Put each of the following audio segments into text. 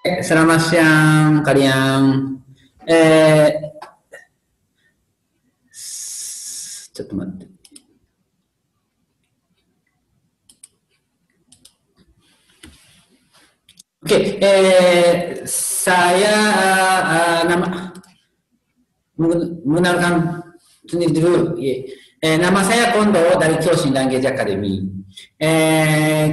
Selamat siang kalian. Eh, ちょっと待って。Oke, saya mengenalkan sendiri dulu. Nama saya Kondo dari Kyoshin Language Academy.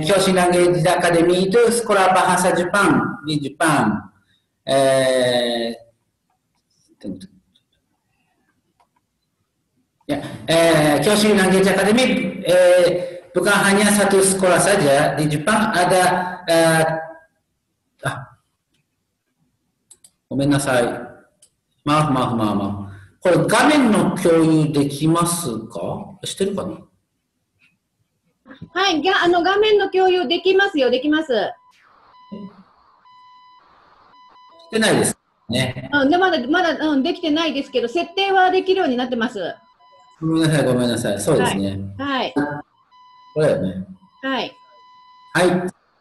Kyoshin Language Academy itu sekolah bahasa Jepang di Jepang. Ya, Kyoshin Language Academy bukan hanya satu sekolah saja di Jepang, ada ごめんなさい。これ画面の共有できますか？してるかな？はい、画面の共有できますよ、できます。してないですね。でまだ、できてないですけど、設定はできるようになってます。ごめんなさい。そうですね。はい。これだよね。はい。はい。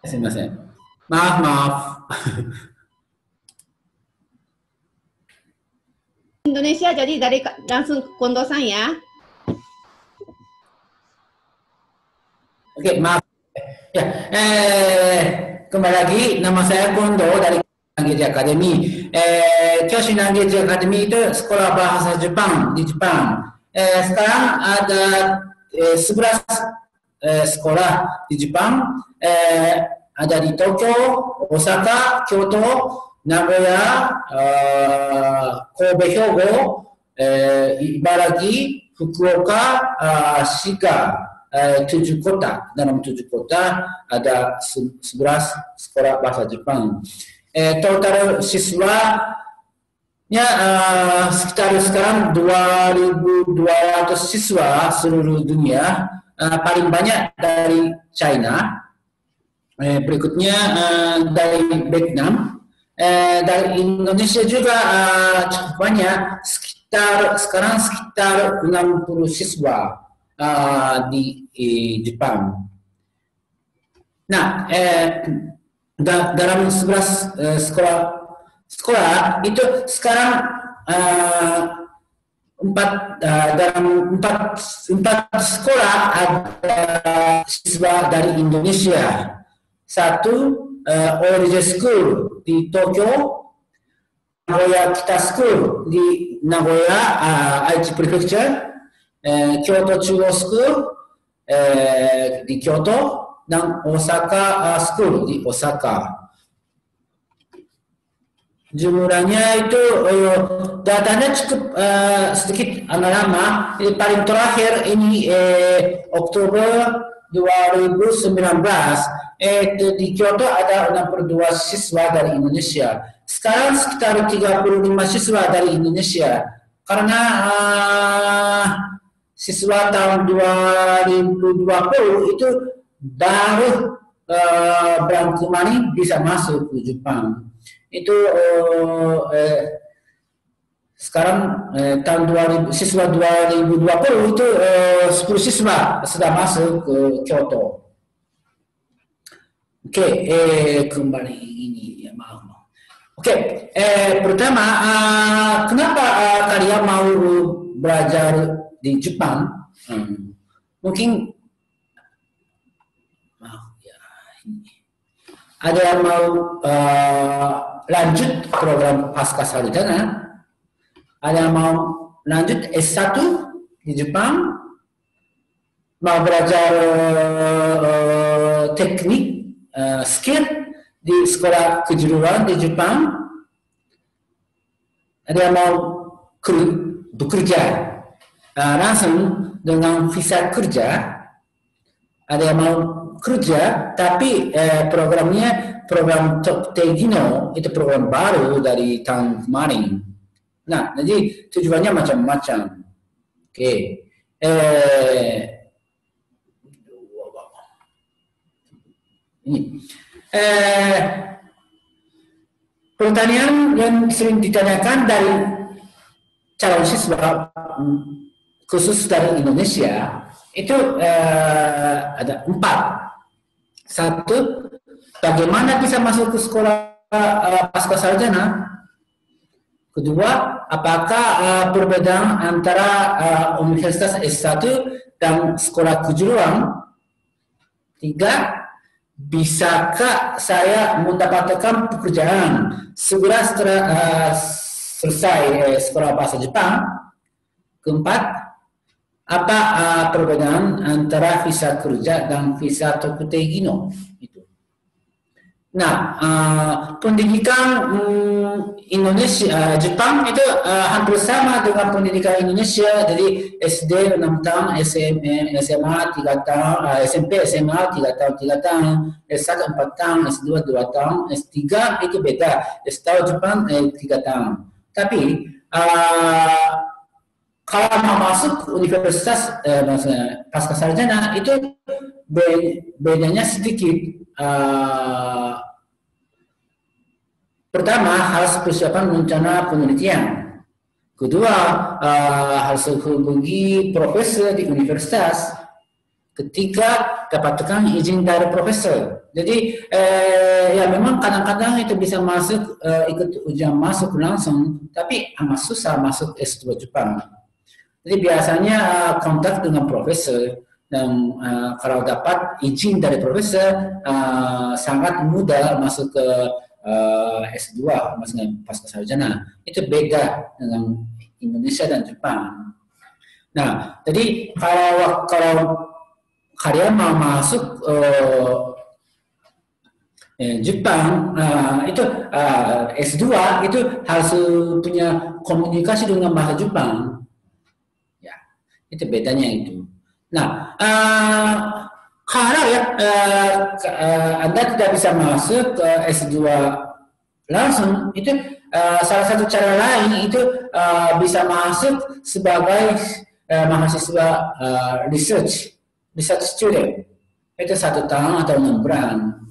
すみません。マーフ。Indonesia, jadi langsung Kondo san ya. Oke, maaf. Ya, kembali lagi, nama saya Kondo dari Language Academy. Kyoshin Language Academy itu sekolah bahasa Jepang di Jepang. Sekarang ada 11 sekolah di Jepang. Ada di Tokyo, Osaka, Kyoto, Nagoya, Kobe, Hyogo, Ibaraki, Fukuoka, Shiga, 7 kota. Dalam 7 kota ada 11 sekolah bahasa Jepang. Total siswanya sekitar sekarang 2.200 siswa seluruh dunia, paling banyak dari China, berikutnya dari Vietnam. Dari Indonesia juga cukup banyak, sekarang sekitar 60 siswa di Jepang. Nah, dalam 11 sekolah itu sekarang dalam 4 sekolah ada siswa dari Indonesia. Satu Origin School di Tokyo, Nagoya Kita School di Nagoya, Aichi Prefecture, Kyoto Chugo School di Kyoto, dan Osaka School di Osaka. Jumlahnya itu datanya cukup sedikit lama. Paling terakhir ini Oktober 2019. Di Kyoto ada 62 siswa dari Indonesia. Sekarang sekitar 35 siswa dari Indonesia. Karena siswa tahun 2020 itu baru bulan kemarin bisa masuk ke Jepang. Itu sekarang tahun 2000, siswa 2020 itu 10 siswa sudah masuk ke Kyoto. Oke, kembali ini ya, maaf. Oke, pertama, kenapa kalian mau belajar di Jepang? Mungkin ada yang mau lanjut program pasca sarjana, ada yang mau lanjut S1 di Jepang, mau belajar teknik, skill di sekolah kejuruan di Jepang, ada yang mau bekerja langsung dengan visa kerja, ada yang mau kerja tapi programnya program Tegino, itu program baru dari tahun kemarin. Nah, jadi tujuannya macam-macam. Oke. Ini. Pertanyaan yang sering ditanyakan dari calon siswa khusus dari Indonesia itu ada 4. Satu, bagaimana bisa masuk ke sekolah pasca sarjana? Kedua, apakah perbedaan antara Universitas S1 dan sekolah kejuruan? Tiga, bisakah saya mendapatkan pekerjaan segera setelah selesai sekolah bahasa Jepang? Keempat, apa perbedaan antara visa kerja dan visa Tokutei Gino? Itu. Nah, pendidikan Indonesia, Jepang itu hampir sama dengan pendidikan Indonesia. Jadi SD 6 tahun, SMA 3 tahun, SMP, SMA 3 tahun, S1 4 tahun, S2 2 tahun, S3 itu beda. Setahu Jepang 3 tahun. Tapi kalau mau masuk universitas pasca sarjana itu bedanya sedikit. Pertama, harus persiapan rencana penelitian. Kedua, harus hubungi profesor di universitas. Ketiga, dapatkan izin dari profesor. Jadi, ya memang kadang-kadang itu bisa masuk, ikut ujian masuk langsung, tapi amat susah masuk S2 Jepang. Jadi biasanya kontak dengan profesor. Dan kalau dapat izin dari profesor, sangat mudah masuk ke S2, maksudnya pasca sarjana. Itu beda dengan Indonesia dan Jepang. Nah, jadi kalau kalian mau masuk Jepang, itu S2 itu harus punya komunikasi dengan bahasa Jepang. Ya, itu bedanya itu. Nah, kalau ya Anda tidak bisa masuk ke S2 langsung, itu salah satu cara lain itu bisa masuk sebagai mahasiswa research student. Itu 1 tahun atau 6 bulan.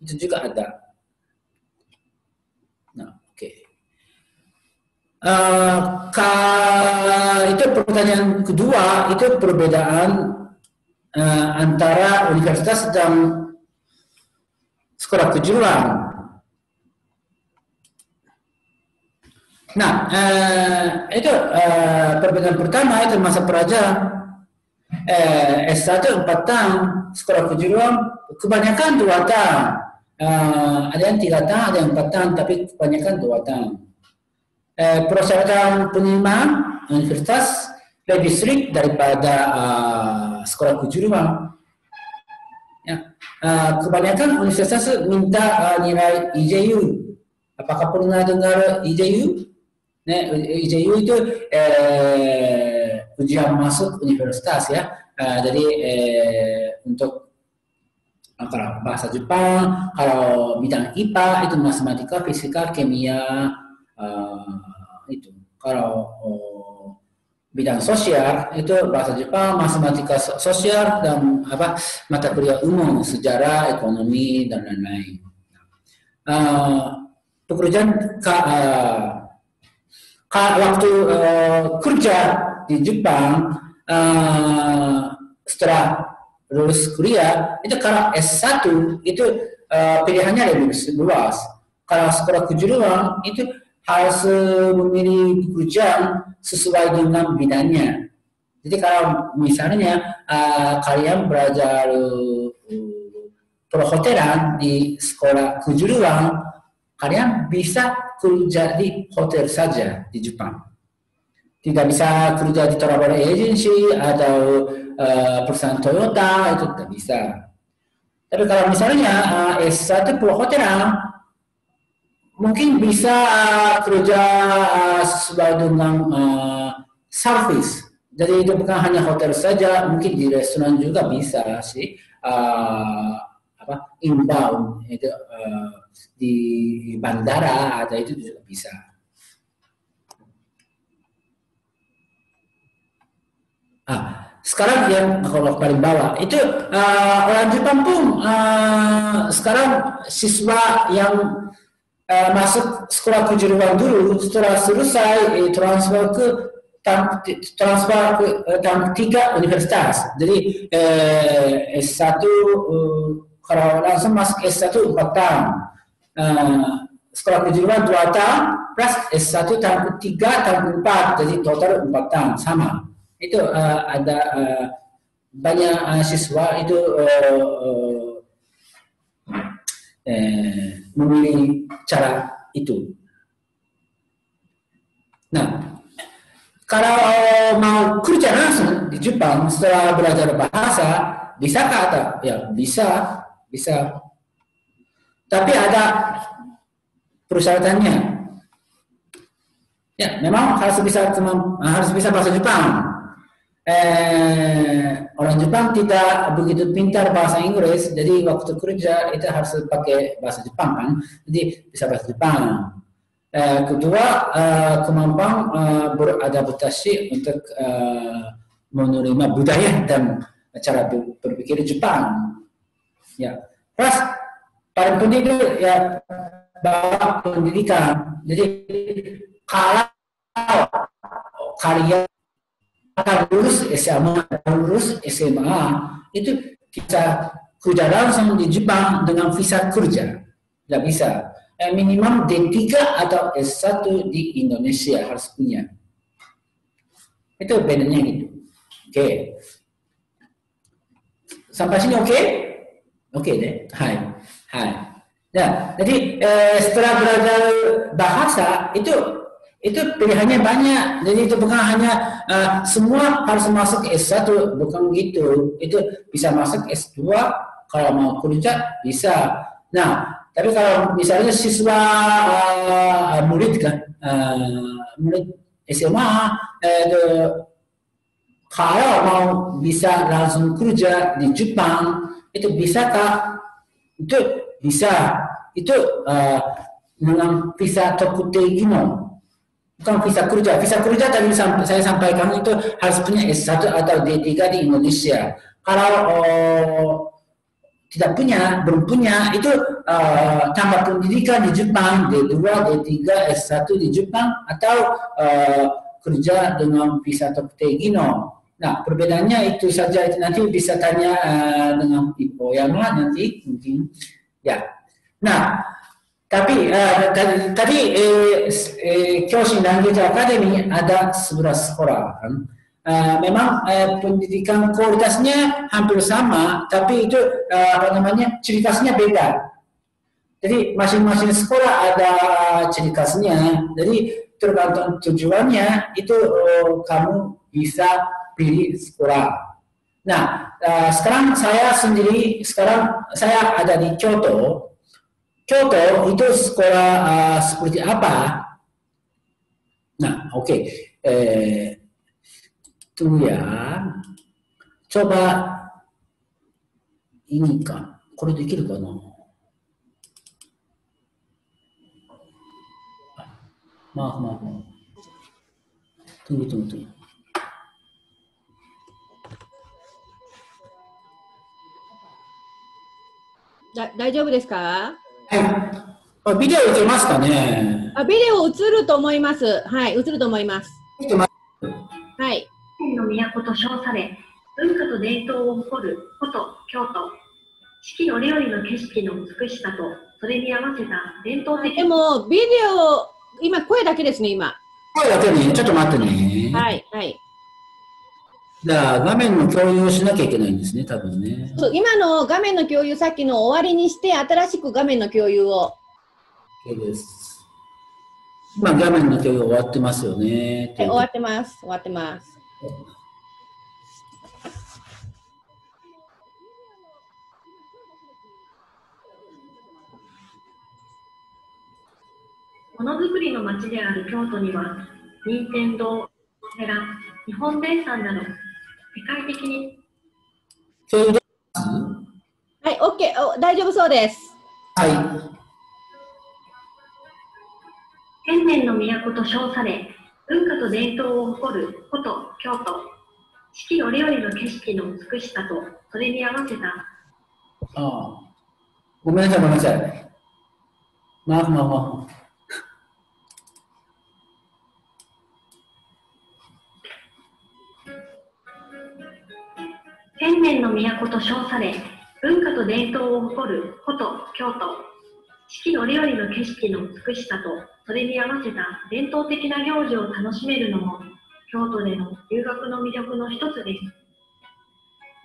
Itu juga ada. Nah, oke. Itu pertanyaan kedua, itu perbedaan antara universitas dan sekolah kejuruan. Nah, itu perbedaan pertama itu masa pelajaran. S1 4 tahun, sekolah kejuruan kebanyakan 2 tahun. Ada yang 3 tahun, ada yang 4 tahun, tapi kebanyakan 2 tahun. Persyaratan penerimaan universitas lebih strict daripada sekolah kejuruan. Ya. Kebanyakan universitas minta nilai IJU. Apakah pernah dengar IJU? Nah, IJU itu ujian masuk universitas ya. Jadi untuk kalau bahasa Jepang, kalau bidang IPA itu matematika, fisika, kimia, itu. Kalau bidang sosial itu bahasa Jepang, matematika sosial dan mata kuliah umum, sejarah, ekonomi dan lain-lain. Pekerjaan waktu kerja di Jepang setelah lulus kuliah itu kalau S1 itu pilihannya lebih luas. Kalau sekolah kejuruan itu harus memilih pekerjaan sesuai dengan bidangnya. Jadi kalau misalnya kalian belajar perhotelan di sekolah kejuruan, kalian bisa kerja di hotel saja di Jepang. Tidak bisa kerja di travel agency atau perusahaan Toyota, itu tidak bisa. Tapi kalau misalnya S1 perhotelan, mungkin bisa kerja sesuai dengan service. Jadi itu bukan hanya hotel saja, mungkin di restoran juga bisa sih. Inbound itu di bandara atau itu juga bisa. Sekarang yang kalau paling bawah itu orang Jepang pun sekarang siswa yang masuk sekolah kejuruan dulu setelah selesai transfer ke tahun 3 universitas. Jadi S1 kalau langsung masuk S1 4 tahun. sekolah kejuruan 2 tahun plus S1 tahun ketiga tahun 4, jadi total 4 tahun sama. Itu ada banyak siswa itu memilih cara itu. Nah, kalau mau kerja langsung di Jepang setelah belajar bahasa, bisakah atau ya bisa. Tapi ada persyaratannya. Ya, memang harus bisa bahasa Jepang. Orang Jepang tidak begitu pintar bahasa Inggris, jadi waktu kerja itu harus pakai bahasa Jepang kan, jadi bisa bahasa Jepang. Kedua, kemampuan beradaptasi untuk menerima budaya dan cara berpikir Jepang. Ya, plus paling penting itu ya bahwa pendidikan. Jadi kalau kalian akan lulus SMA itu bisa kerja langsung di Jepang dengan visa kerja, tidak bisa. Minimal D3 atau S1 di Indonesia harus punya. Itu bedanya gitu. Oke. Sampai sini oke? Oke deh. Hai. Nah, jadi setelah belajar bahasa itu pilihannya banyak. Jadi itu bukan hanya semua harus masuk S1, bukan gitu. Itu bisa masuk S2 kalau mau kerja bisa. Nah, tapi kalau misalnya siswa murid SMA kalau mau bisa langsung kerja di Jepang itu bisakah? Itu bisa. Itu dengan visa Tokutegino, bukan visa kerja. Visa kerja tadi saya sampaikan itu harus punya S1 atau D3 di Indonesia. Kalau belum punya, itu tambah pendidikan di Jepang, D2, D3, S1 di Jepang, atau kerja dengan visa Tokutegino. Nah, perbedaannya itu saja. Itu nanti bisa tanya dengan Ibu Yama nanti mungkin. Ya. Nah, tapi tadi Kyoshin Language Academy ada 11 sekolah kan. Memang pendidikan kualitasnya hampir sama, tapi itu ciri khasnya beda. Jadi masing-masing sekolah ada ciri khasnya. Jadi tergantung tujuannya itu kamu bisa pilih sekolah. Nah, sekarang saya ada di Kyoto. Kyoto itu sekolah seperti apa? Nah, oke. Tunggu ya. Coba ini kan. これできるかな? Maaf. Tunggu. 大丈夫ですか？はい。ビデオ映りますかね？ビデオ映ると思います。はい、映ると思います。はい。の都と称され、文化と伝統を誇る古都京都。四季折々の景色の美しさと、それに合わせた伝統的。でも、ビデオ、今、声だけですね、今。声だけね、ちょっと待ってね。はい。じゃあ、画面の共有をしなきゃいけないんですね、多分ね。そう、今の画面の共有、さっきの終わりにして、新しく画面の共有を。OK です。今、画面の共有終わってますよね。はい、終わってます。ものづくりの街である京都には、任天堂、寺、日本電産など、世界的に。はい、OK、大丈夫そうです。はい。千年の都と称され、文化と伝統を誇る古都京都。四季折々の景色の美しさと、それに合わせた。ごめんなさい。Maaf. 千年の都と称され、文化と伝統を誇る古都京都。四季折々の景色の美しさとそれに合わせた伝統的な行事を楽しめるのも京都での留学の魅力の一つです。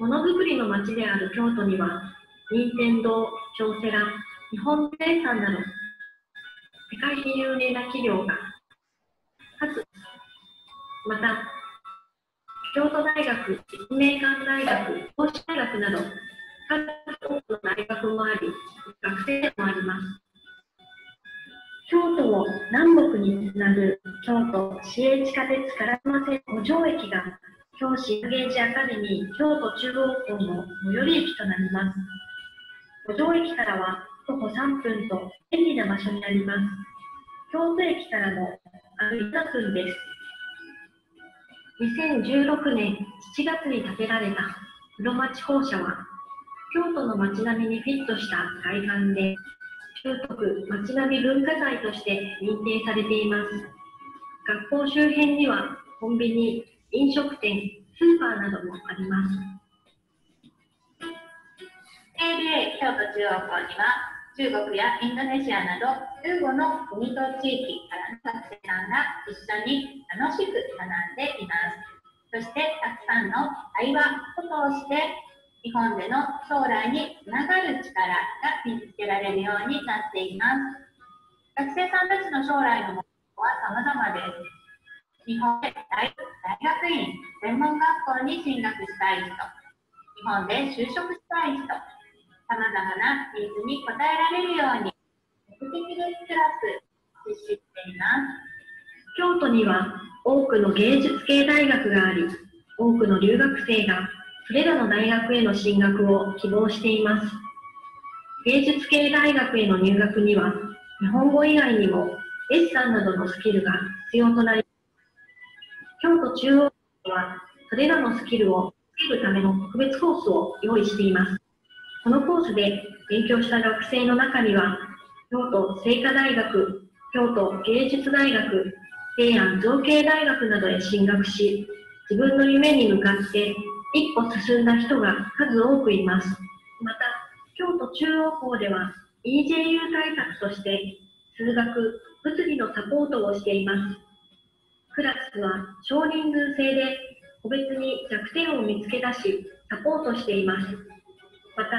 ものづくりの街である京都には任天堂、京セラ、日本生産など世界的有名な企業がかつまた京都大学、立命館大学、法師大学など数多くの大学もあり学生もあります。京都を南北につなぐ京都市営地下鉄烏丸線五条駅が京市ゲージアカデミー京都中央校の最寄り駅となります。五条駅からは徒歩3分と便利な場所になります。京都駅からも歩い7分です。2016年7月に建てられた室町校舎は京都の街並みにフィットした外観で州徳街並み文化財として認定されています。学校周辺にはコンビニ、飲食店、スーパーなどもあります。ABA 京都中央校には中国やインドネシアなど15の国と地域からの学生さんが一緒に楽しく学んでいます。そしてたくさんの対話を通して日本での将来につながる力が身につけられるようになっています。学生さんたちの将来の目標は様々です。日本で大学院、専門学校に進学したい人、日本で就職したい人、さまざまなニーズに応えられるように目的別クラス実施しています。京都には多くの芸術系大学があり、多くの留学生がそれらの大学への進学を希望しています。芸術系大学への入学には、日本語以外にもデッサンなどのスキルが必要となり、京都中央校はそれらのスキルをつけるための特別コースを用意しています。このコースで勉強した学生の中には、京都精華大学、京都芸術大学、西安造形大学などへ進学し、自分の夢に向かって一歩進んだ人が数多くいます。また、京都中央校では EJU 対策として数学、物理のサポートをしています。クラスは少人数制で個別に弱点を見つけ出しサポートしています。また、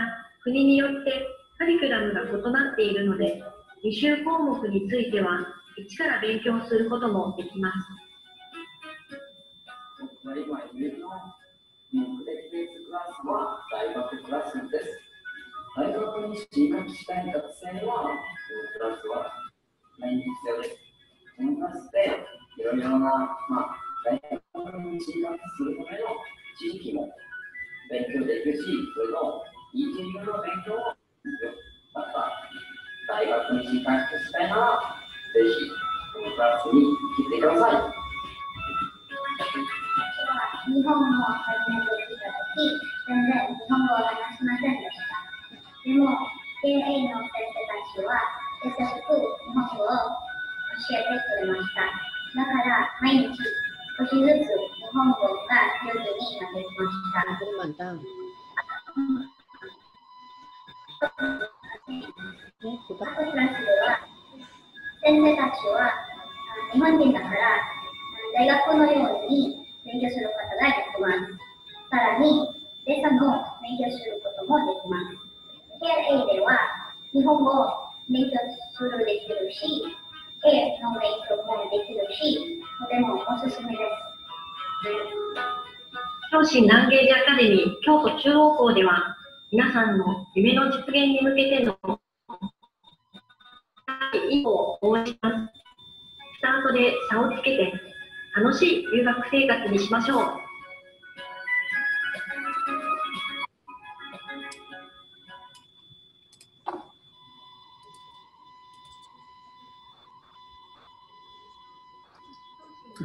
国によってカリキュラムが異なっているので、履修項目については一から勉強することもできます。今言うの目的別クラスは大学クラスです。大学に進学したい学生は、クラスはないんですよ。このクラスでいろいろな、大学に進学するための知識も勉強できるし、それのEJUの勉強もまた大学に進学したいなら、ぜひこのクラスに来てください。日本を初めて来たとき、全然日本語を話しませんでした。でも、KA の先生たちは優しく日本語を教えてくれました。だから毎日少しずつ日本語が上手になってきました。クラスでは先生たちは日本人だから大学のように勉強することができます。さらに、デッサンを勉強することもできます。KLA では日本語を勉強するできるし、絵の勉強もできるし、とてもおすすめです。京都南芸寺アカデミー京都中央校では、皆さんの夢の実現に向けての一歩を応援します。スタートで差をつけて、楽しい留学生活にしましょう。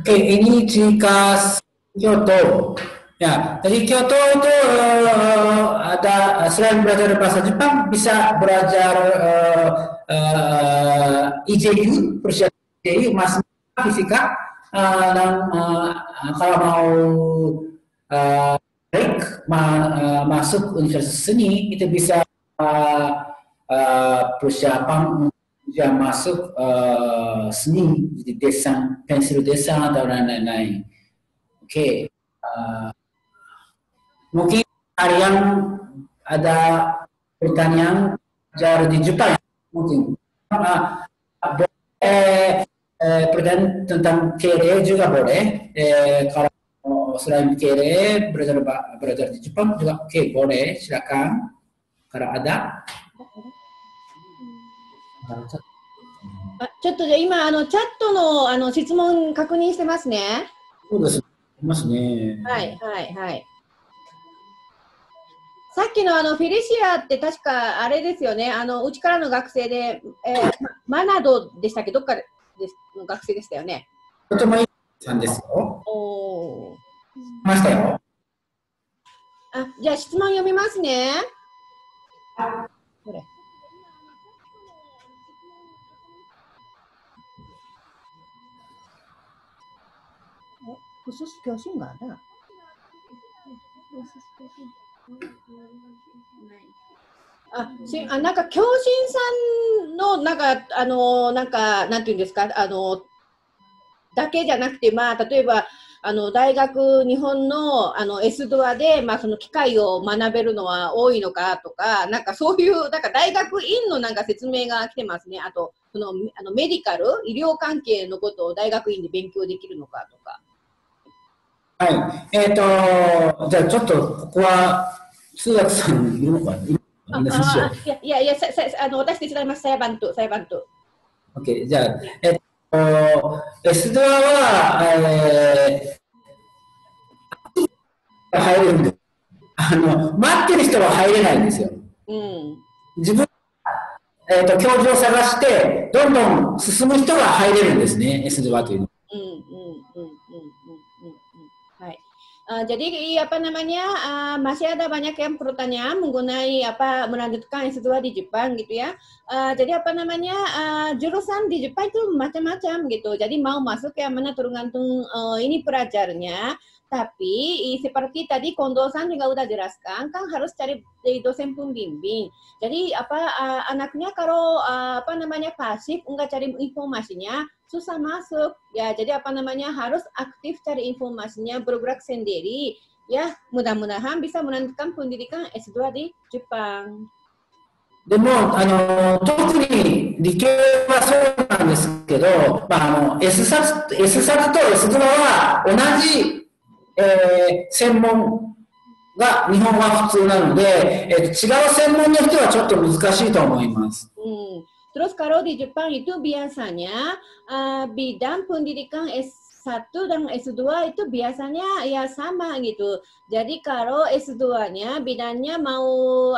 Oke, ini jika Kyoto. Ya, dari Kyoto itu ada selain belajar bahasa Jepang bisa belajar IJU, persiapan IJU, matematika, fisika, dan kalau mau masuk universitas seni itu bisa persiapan dia masuk seni, jadi desain, pensil desain atau lain-lain. Oke. Mungkin kalian ada pertanyaan ajar di Jepang mungkin. Pertanyaan tentang kere juga boleh. Kalau selain kere belajar di Jepang juga oke, boleh, silakan. Kalau ada. ちょっとじゃあ今チャットの質問確認してますね。そうです。いますね。はいはいはい。さっきのフェリシアって確かあれですよね。うちからの学生で、マナドでしたっけ、どっかの学生でしたよね。とてもいいさんですよ。おー。ましたよ。じゃあ質問読みますね。これ。khusus Kyoshin nggak ada. Ah, なんか教師さんのなんかなんていうんですか、だけじゃなくて、まあ例えば大学日本のS ドアでその機械を学べるのは多いのかとか、なんかそういうなんか大学院のなんか説明が来てますね。あとそのメディカル医療関係のことを大学院で勉強できるのかとか。はい。じゃあちょっとここは通訳さんいるのかな。いや私手伝います。saya bantu。OK。じゃあS ドアは入れるんです。待ってる人は入れないんですよ。自分教授を探してどんどん進む人が入れるんですね。S ドアというの。Jadi masih ada banyak yang pertanyaan mengenai melanjutkan S2 di Jepang gitu ya. Jadi jurusan di Jepang itu macam-macam gitu. Jadi mau masuk yang mana tergantung ini pelajarnya. Tapi seperti tadi Kondo-san juga udah jelaskan, kan harus cari dosen pembimbing. Jadi anaknya kalau pasif enggak cari informasinya, susah masuk ya. Jadi harus aktif cari informasinya, bergerak sendiri ya. Mudah-mudahan bisa melanjutkan pendidikan S2 di Jepang. でも特に理系はそうなんですけど、S 冊と S ドアは同じ専門が日本は普通なので、違う専門の人はちょっと難しいと思います。Terus kalau di Jepang itu biasanya bidang pendidikan S1 dan S2 itu biasanya ya sama gitu. Jadi kalau S2-nya bidangnya mau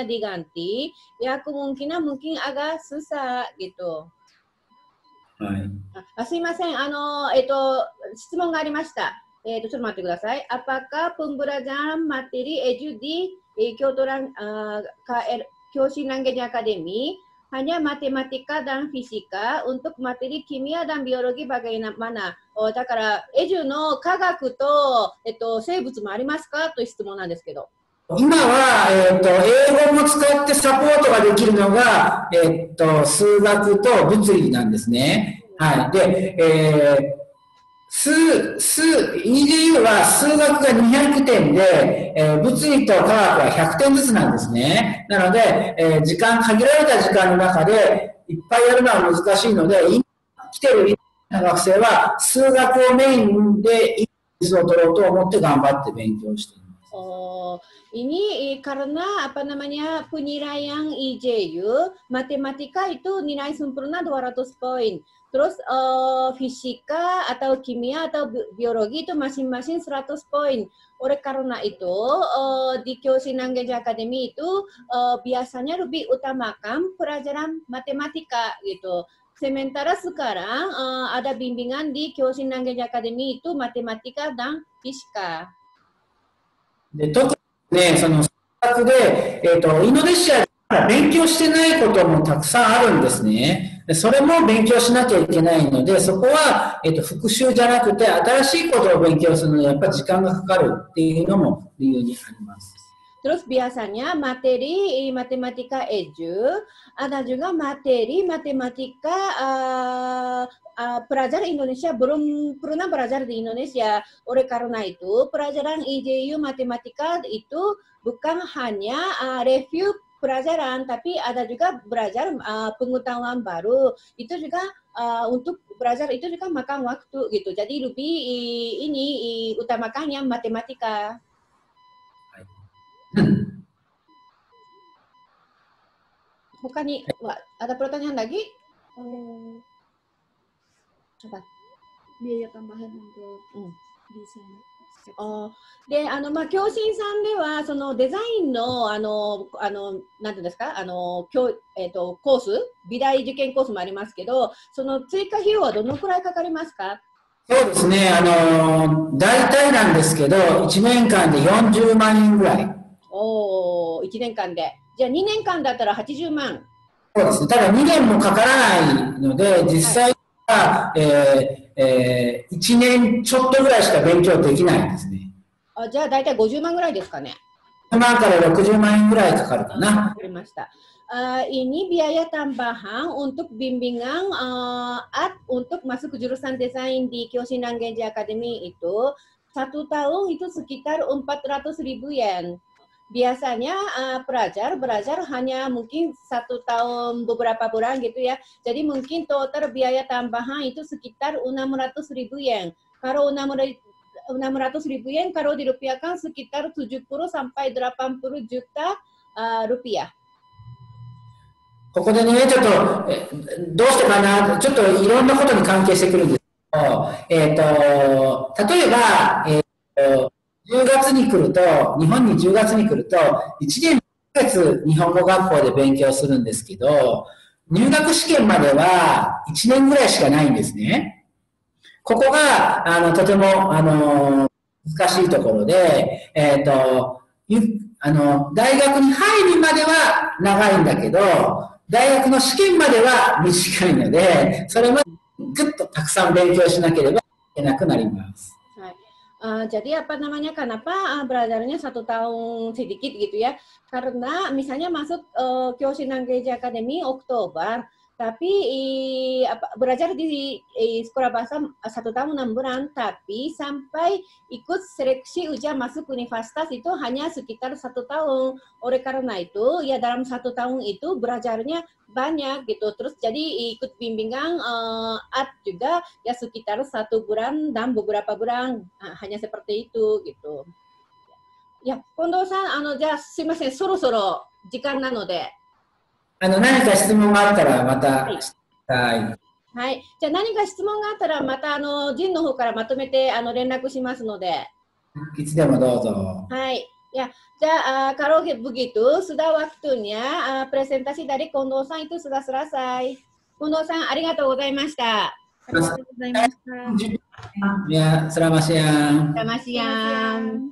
diganti, ya kemungkinan mungkin agak susah gitu. すいません、質問がありました。ちょっと待ってください。Apakah pembelajaran materi edu di Kyoshin Language Academy hanya matematika dan fisika, untuk materi kimia dan biologi bagaimana? だからエジュの科学と生物もありますかという質問なんですけど。今は英語も使ってサポートができるのが数学と物理なんですね。はい。で、EDU は数学が200点で、物理と科学は100点ずつなんですね。なので、限られた時間の中でいっぱいやるのは難しいので、今来てる学生は数学をメインでイギリスを取ろうと思って頑張って勉強しています。Ini karena penilaian IJU, matematika itu nilai sempurna 200 poin. Terus fisika atau kimia atau biologi itu masing-masing 100 poin. Oleh karena itu di Kyoshin Language Academy itu biasanya lebih utamakan pelajaran matematika gitu. Sementara sekarang ada bimbingan di Kyoshin Language Academy itu matematika dan fisika. で、特にね、その数学でインドネシア勉強してないこともたくさんあるんですね。それも勉強しなきゃいけないので、そこは、復習じゃなくて、新しいことを勉強するのにやっぱり時間がかかるっていうのも理由にあります。Terus biasanya materi matematika edu, ada juga materi matematika pelajar Indonesia belum pernah belajar di Indonesia. Oleh karena itu, pelajaran IJU matematika itu bukan hanya review pelajaran, tapi ada juga belajar pengetahuan baru. Itu juga untuk belajar itu juga makan waktu gitu. Jadi lebih ini utamakan yang matematika. Bukan nih, ada pertanyaan lagi? Apa? Biaya tambahan untuk desain. で、教師さんでは、そのデザインの、なんていうんですか、コース、美大受験コースもありますけど、その追加費用はどのくらいかかりますか？そうですね、大体なんですけど、1年間で40万円ぐらい。おー、1年間で。じゃあ2年間だったら80万。そうですね、ただ2年もかからないので、実際は、1年ちょっとぐらいしか勉強できないんですね。じゃあ大体50万ぐらいですかね。50万から60万円ぐらいかかるかな。わかりました。Ini biaya tambahan untuk bimbingan untuk masuk ke jurusan desain di Kyoshin Language Academy itu 1 tahun itu sekitar 400.000 yen. Biasanya belajar hanya mungkin 1 tahun beberapa bulan gitu ya. Jadi mungkin total biaya tambahan itu sekitar 600.000 yen. Kalau 600.000 yen kalau dirupiahkan sekitar 70 sampai 80 juta rupiah. ここでね、ちょっと、どうしてかな、ちょっといろんなことに関係してくるんですけど、例えば、10月に来ると、日本に10月に来ると、1年2ヶ月日本語学校で勉強するんですけど、入学試験までは1年ぐらいしかないんですね。ここが、とても、難しいところで、大学に入るまでは長いんだけど、大学の試験までは短いので、それまでぐっとたくさん勉強しなければいけなくなります。Jadi apa namanya, kenapa belajarnya 1 tahun sedikit gitu ya? Karena misalnya masuk Kyoshin Language Academy Oktober, tapi belajar di sekolah bahasa 1 tahun 6 bulan, tapi sampai ikut seleksi ujian masuk universitas itu hanya sekitar 1 tahun. Oleh karena itu, ya dalam 1 tahun itu belajarnya banyak gitu. Terus jadi ikut bimbingan art juga ya sekitar 1 bulan dan beberapa bulan, hanya seperti itu gitu. Ya, Kondoさん、じゃあすいません、そろそろ時間なので。何か質問があったらまたしたい。はい。じゃあ何か質問があったらまたジンの方からまとめて連絡しますので。いつでもどうぞ。はい。Ya, kalau begitu sudah waktunya presentasi dari Kondo-san itu sudah selesai. Kondo-san, arigatou gozaimashita. Ya, selamat siang. Selamat siang.